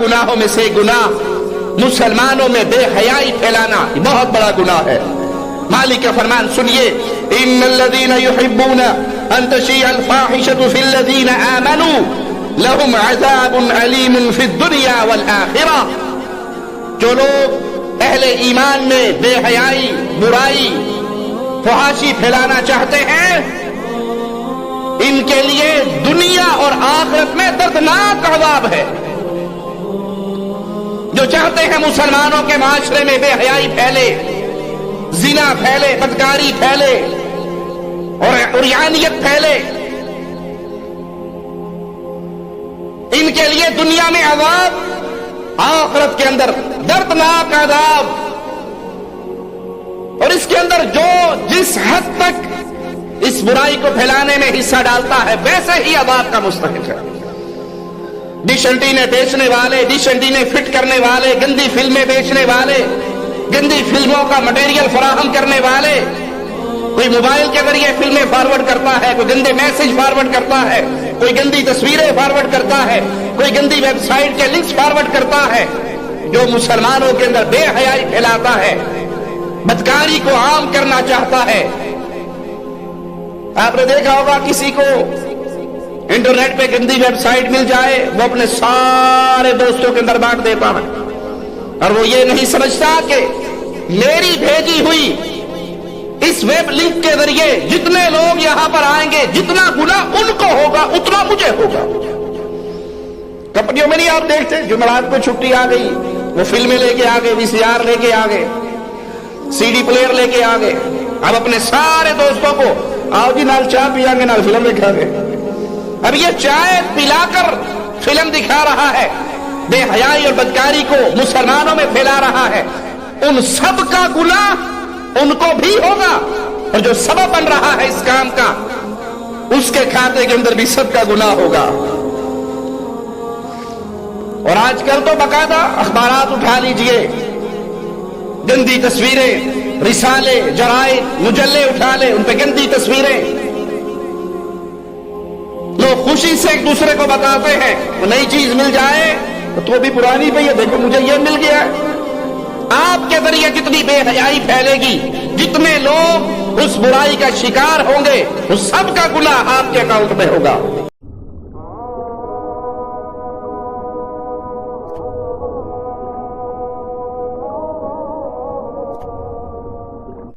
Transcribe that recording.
गुनाहों में से गुनाह मुसलमानों में बेहयाई फैलाना बहुत बड़ा गुनाह है। मालिक का फरमान सुनिए, इन्नल्लज़ीना युहिब्बूना अन तशीअल फाहिशतु फिल्लज़ीना आमनू लहुम अज़ाबुन अलीमुन फिद्दुनिया वल आखिरा। जो लोग अहले ईमान में बेहयाई, बुराई, फहाशी फैलाना चाहते हैं, इनके लिए दुनिया और आखिरत में दर्दनाक अज़ाब है। जो चाहते हैं मुसलमानों के माशरे में बेहयाई फैले, जिना फैले, बदकारी फैले और उरियानियत फैले, इनके लिए दुनिया में अज़ाब, आखिरत के अंदर दर्दनाक अज़ाब। और इसके अंदर जो जिस हद तक इस बुराई को फैलाने में हिस्सा डालता है, वैसे ही अज़ाब का मुस्तहिक़ है। डिश एंटीने बेचने वाले, डिश एंटीने फिट करने वाले, गंदी फिल्में बेचने वाले, गंदी फिल्मों का मटेरियल फराहम करने वाले, कोई मोबाइल के जरिए फिल्में फॉरवर्ड करता है, कोई गंदे मैसेज फॉरवर्ड करता है, कोई गंदी तस्वीरें फॉरवर्ड करता है, कोई गंदी वेबसाइट के लिंक्स फॉरवर्ड करता है, जो मुसलमानों के अंदर बेहयाई फैलाता है, बदकारी को आम करना चाहता है। आपने देखा होगा किसी को इंटरनेट पे गंदी वेबसाइट मिल जाए, वो अपने सारे दोस्तों के अंदर बांट देता है, और वो ये नहीं समझता कि मेरी भेजी हुई इस वेब लिंक के जरिए जितने लोग यहां पर आएंगे, जितना गुनाह उनको होगा उतना मुझे होगा। कंपनियों में नहीं आप देखते, जुमेरात को छुट्टी आ गई, वो फिल्में लेके आ गए, वीसीआर लेके आ गए, सीडी प्लेयर लेके आ गए। अब अपने सारे दोस्तों को आओ जी नाल चाय पियांगे, नाल फिल्म दिखाएंगे। अब ये चाय पिलाकर फिल्म दिखा रहा है, बेहयाई और बदकारी को मुसलमानों में फैला रहा है। उन सब का गुनाह उनको भी होगा, और जो सबब बन रहा है इस काम का, उसके खाते के अंदर भी सबका गुनाह होगा। और आजकल तो बाकायदा अखबारात उठा लीजिए, गंदी तस्वीरें, रिसाले, जराइद, मुजल्ले उठा ले, उन पे गंदी तस्वीरें। लोग खुशी से एक दूसरे को बताते हैं, वो नई चीज मिल जाए तो भी पुरानी पे, ये देखो मुझे ये मिल गया। आपके जरिए जितनी बेहयाई फैलेगी, जितने लोग उस बुराई का शिकार होंगे, उस सब का गुनाह आपके अकाउंट में होगा।